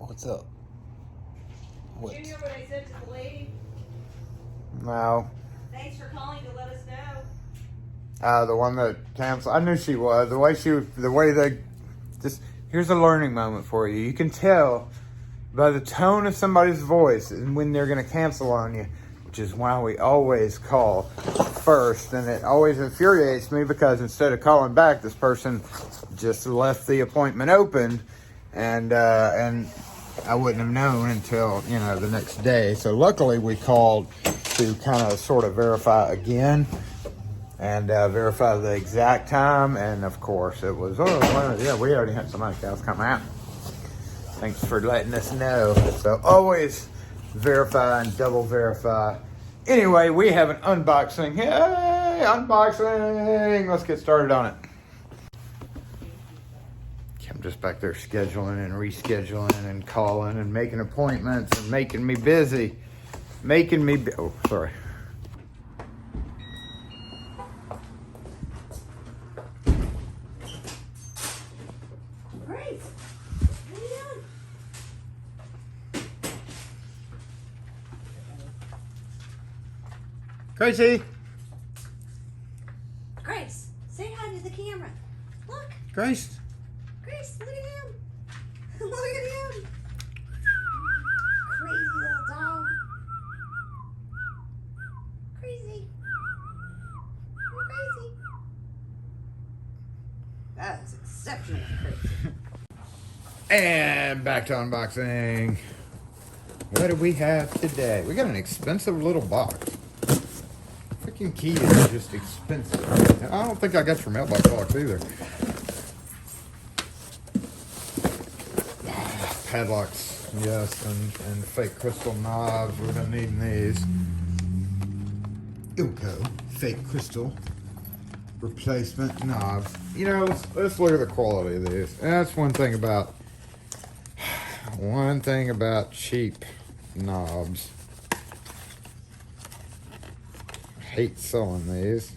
What's up? What? Did you hear what I said to the lady? No. Thanks for calling to let us know. The one that canceled. I knew she was. The way they just. Here's a learning moment for you. You can tell by the tone of somebody's voice and when they're going to cancel on you, which is why we always call first. And it always infuriates me because instead of calling back, this person just left the appointment open, and I wouldn't have known until, the next day. So luckily we called to kind of sort of verify again and verify the exact time. And of course it was, we already had somebody else come out. Thanks for letting us know. So always verify and double verify. Anyway, we have an unboxing. Hey, unboxing. Let's get started on it. I'm just back there scheduling and rescheduling and calling and making appointments and making me busy. Oh, sorry. Great. How you doing? Gracie. Grace, say hi to the camera. Look, Grace. Grace, look at him. Look at him. Crazy little dog. Crazy. You're crazy. That is exceptionally crazy. And back to unboxing. What do we have today? We got an expensive little box. Freaking key is just expensive. I don't think I got your mailbox box either. Padlocks, yes, and fake crystal knobs. We're gonna need these. Ilko fake crystal replacement knobs. Let's look at the quality of these. And that's one thing about cheap knobs. I hate selling these,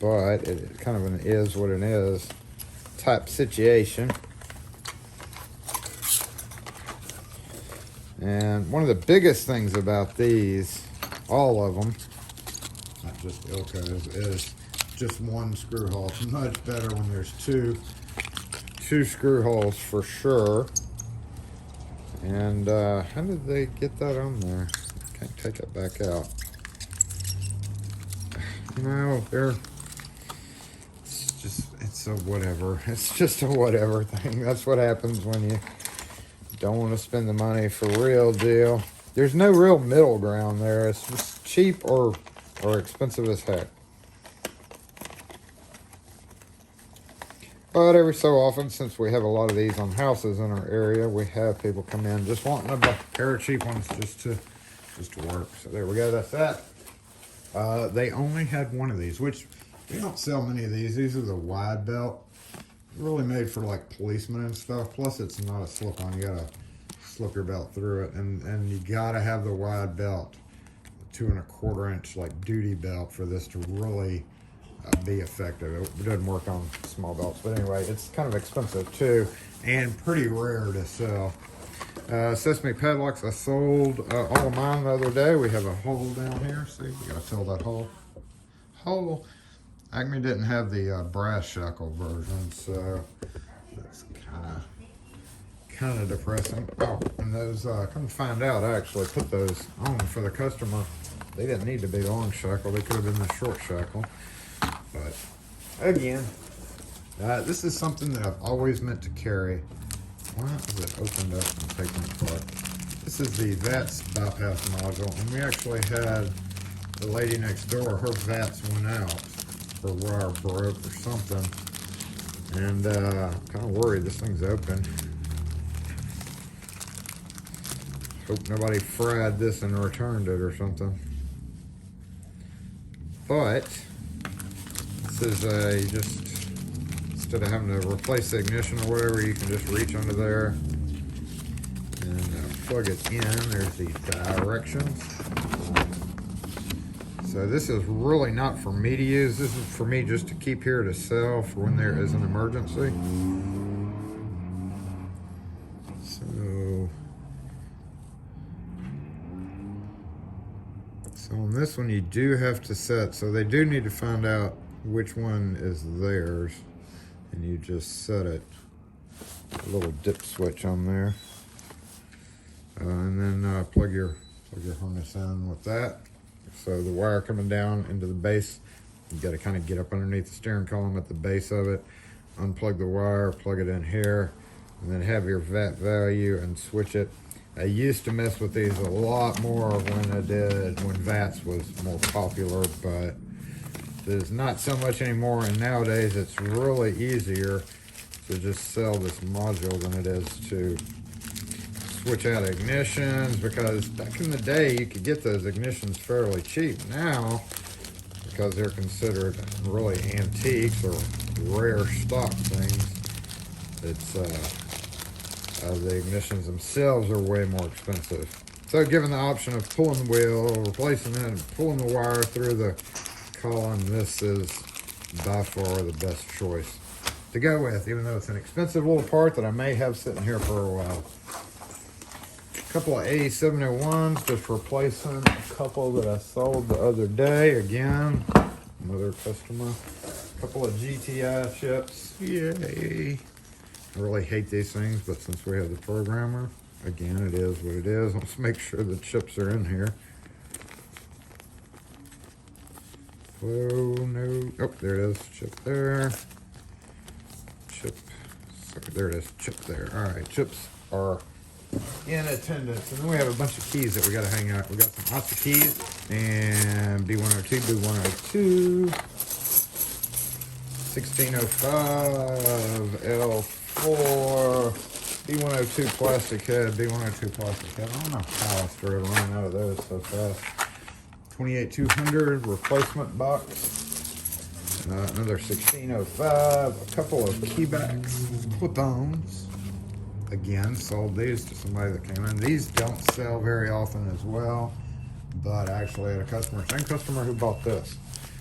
but it kind of an is what it is type situation. And one of the biggest things about these, all of them, not just Ilko's, is just one screw hole. It's much better when there's two screw holes for sure. And how did they get that on there? Can't take it back out. It's a whatever. It's just a whatever thing. That's what happens when you don't want to spend the money for real deal. There's no real middle ground there. It's just cheap or expensive as heck. But every so often, since we have a lot of these on houses in our area, we have people come in just wanting a pair of cheap ones just to work. So there we go. That's that. They only had one of these, which we don't sell many of these. These are the wide belt. Really made for like policemen and stuff. Plus it's not a slip-on. You gotta slip your belt through it, and you gotta have the wide belt, 2 1/4 inch like duty belt for this to really be effective. It doesn't work on small belts, but anyway, it's kind of expensive too and pretty rare to sell. Sesame padlocks, I sold all of mine the other day. We have a hole down here. See, we gotta fill that hole. Acme didn't have the brass shackle version, so that's kind of depressing. Oh, and those, come to find out, I actually put those on for the customer. They didn't need to be long shackle. They could have been the short shackle. But again, this is something that I've always meant to carry. Why is it opened up and taken apart? This is the VATS bypass module, and we actually had the lady next door, her VATS went out. Her wire broke or something, and I'm kind of worried this thing's open. Hope nobody fried this and returned it or something. But this is instead of having to replace the ignition or whatever, you can just reach under there and plug it in. There's the directions. So this is really not for me to use. This is for me just to keep here to sell for when there is an emergency. So this one you do have to set, so they do need to find out which one is theirs, and you just set it. A little dip switch on there, and then plug your harness in with that. So the wire coming down into the base, you got to kind of get up underneath the steering column at the base of it, unplug the wire, plug it in here, and then have your VAT value and switch it. I used to mess with these a lot more when VATS was more popular, but there's not so much anymore, and nowadays it's really easier to just sell this module than it is to switch out ignitions, because back in the day you could get those ignitions fairly cheap. Now, because they're considered really antiques or rare stock things, it's the ignitions themselves are way more expensive. So given the option of pulling the wheel, replacing it, and pulling the wire through the column, this is by far the best choice to go with, even though it's an expensive little part that I may have sitting here for a while. A couple of A701s, just replacing a couple that I sold the other day. Again, another customer. A couple of GTI chips. Yay. I really hate these things, but since we have the programmer, again, it is what it is. Let's make sure the chips are in here. Oh, no. Oh, there it is. Chip there. Chip. Sorry, there it is. Chip there. All right, chips are in attendance. And then we have a bunch of keys that we got to hang out. We got some lots of keys, and B102, B102, 1605, L4, B102 plastic head, B102 plastic head. I don't know how I started running out of those so fast. 28200 replacement box. Another 1605, a couple of keybacks, clip-ons. Again, sold these to somebody that came in. These don't sell very often as well, but I actually had a customer, same customer who bought this.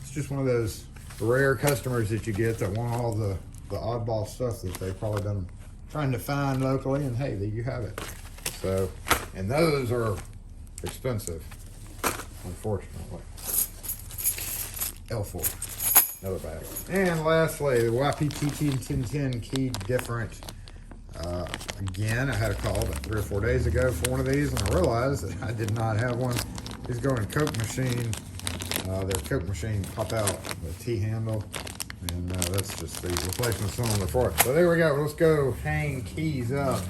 It's just one of those rare customers that you get that want all the oddball stuff that they've probably been trying to find locally, and hey, there you have it. So, and those are expensive, unfortunately. L4, another bag. And lastly, the YPTT 1010 key different. Again, I had a call about 3 or 4 days ago for one of these, and I realized that I did not have one. These go in Coke machine. Their Coke machine pop out the T-handle, and that's just the replacement cylinder for it. So there we go. Let's go hang keys up.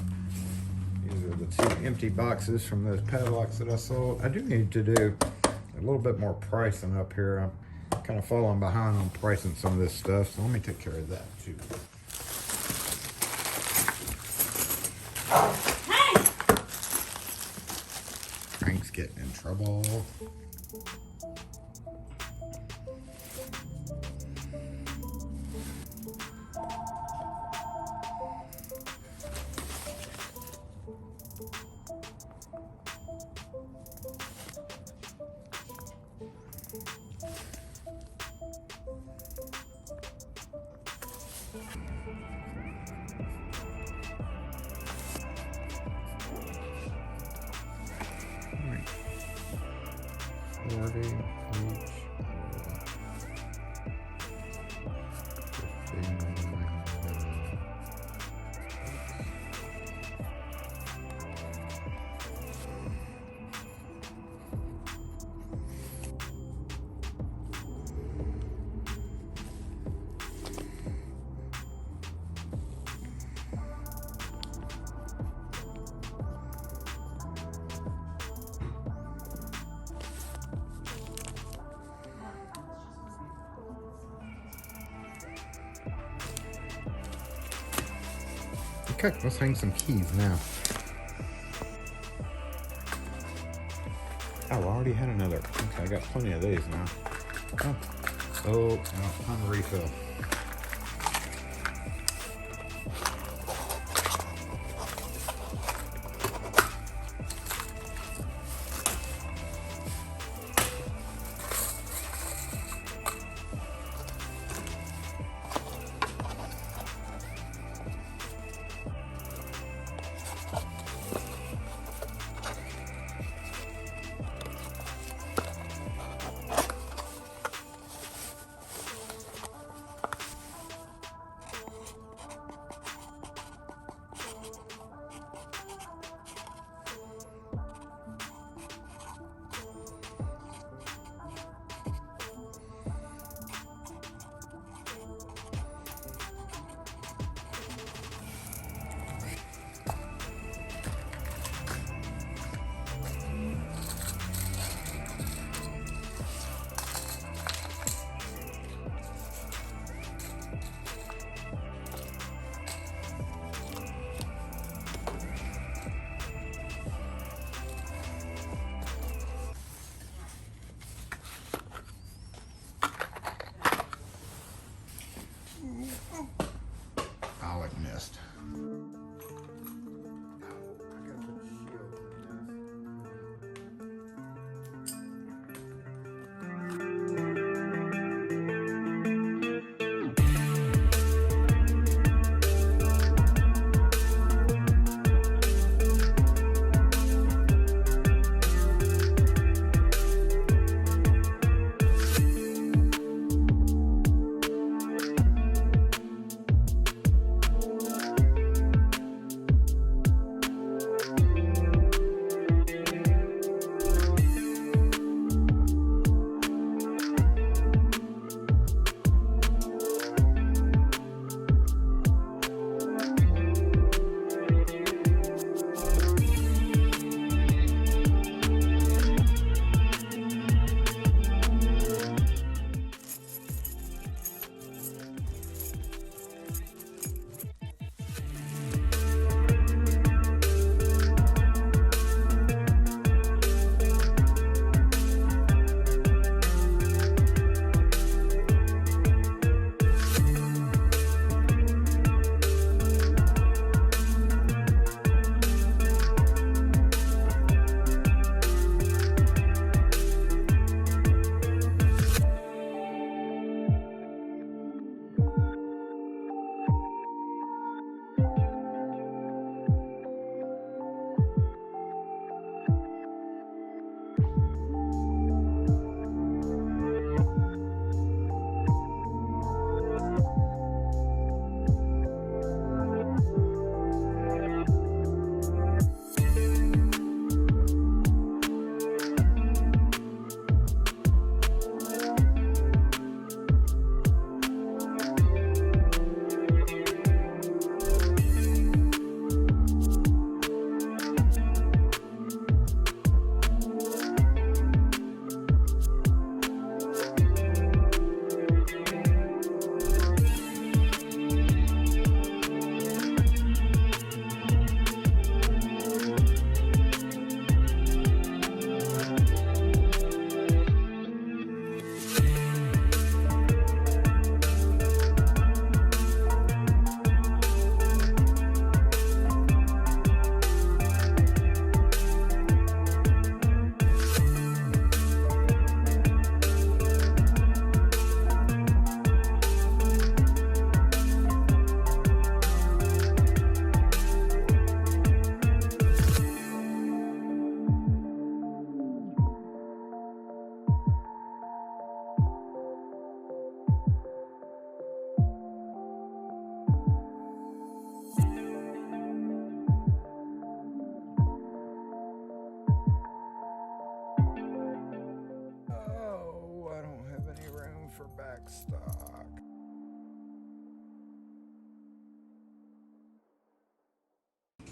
These are the 2 empty boxes from those padlocks that I sold. I do need to do a little bit more pricing up here. I'm kind of falling behind on pricing some of this stuff, so let me take care of that too. Frank's getting in trouble. Okay, let's hang some keys now. Oh, I already had another. Okay, I got plenty of these now. Oh, no, time to refill.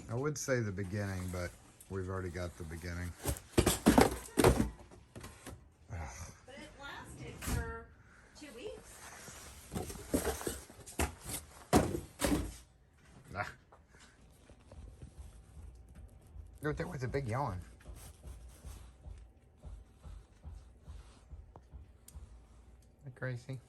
I would say the beginning, but we've already got the beginning. But it lasted for 2 weeks. Nah. There was a big yawn. Isn't that crazy?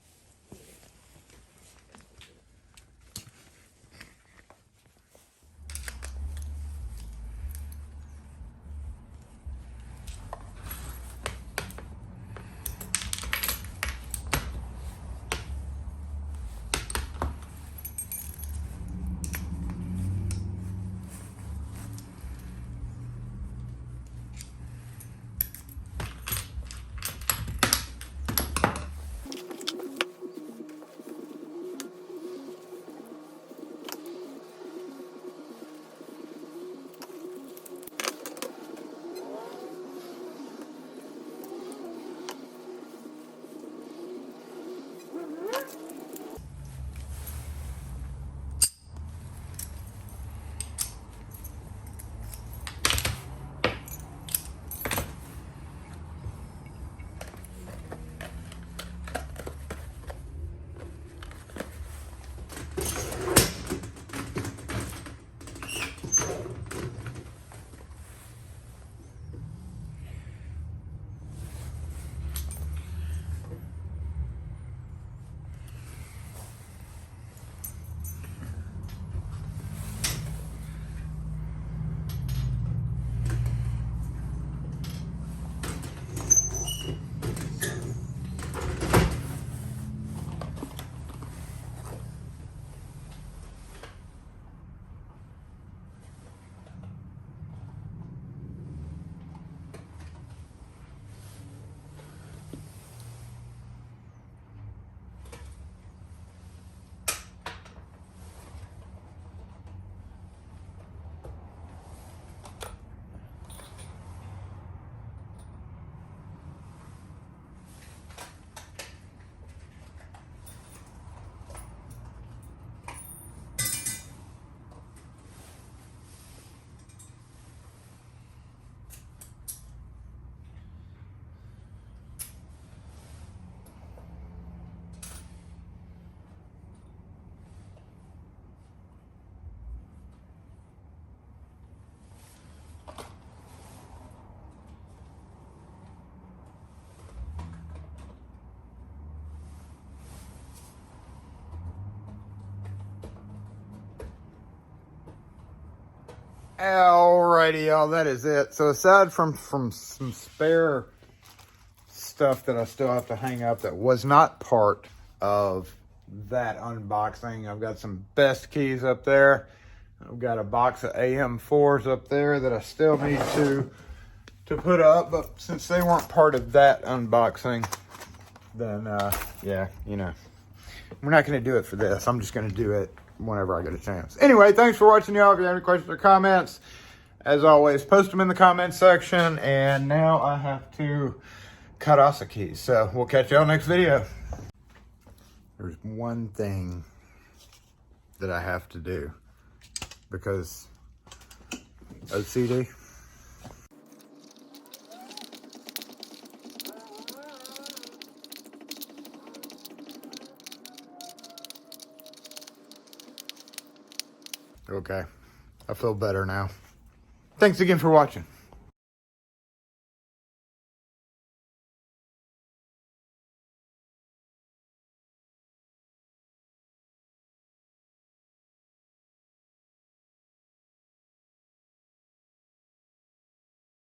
Alrighty, y'all, that is it. So aside from some spare stuff that I still have to hang up that was not part of that unboxing, I've got some best keys up there. I've got a box of AM4s up there that I still need to put up, but since they weren't part of that unboxing, then yeah, you know, we're not going to do it for this. I'm just going to do it whenever I get a chance. Anyway, thanks for watching, y'all. If you have any questions or comments, as always, post them in the comments section. And now I have to cut off the keys. So we'll catch y'all next video. There's one thing that I have to do because OCD. Okay, I feel better now. Thanks again for watching.